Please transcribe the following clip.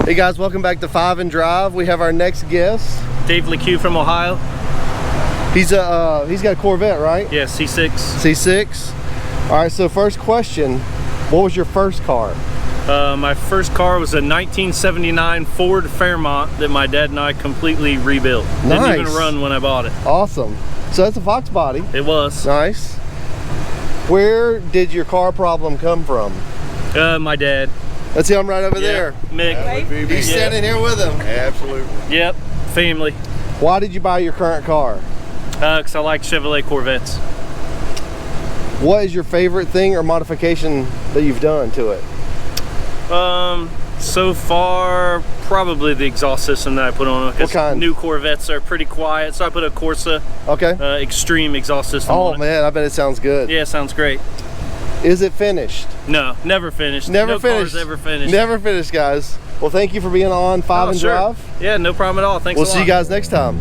Hey guys, welcome back to Five and Drive. We have our next guest. Dave LeCue from Ohio. He's got a Corvette, right? Yeah, C6. C6. All right, so first question, what was your first car? My first car was a 1979 Ford Fairmont that my dad and I completely rebuilt. Nice. Didn't even run when I bought it. Awesome. So that's a Fox body. It was. Nice. Where did your car problem come from? My dad. That's him right over there. Mick. He's standing here with him. Absolutely. Yep, family. Why did you buy your current car? Because I like Chevrolet Corvettes. What is your favorite thing or modification that you've done to it? So far, probably the exhaust system that I put on it. What kind? New Corvettes are pretty quiet, so I put a Corsa Extreme exhaust system on it. Oh man, I bet it sounds good. Yeah, it sounds great. Is it finished? No, never finished. Never finished. Car's ever finished. Never finished, guys. Well, thank you for being on Five and sure. Drive. Yeah, no problem at all. Thanks a lot. We'll see you guys next time.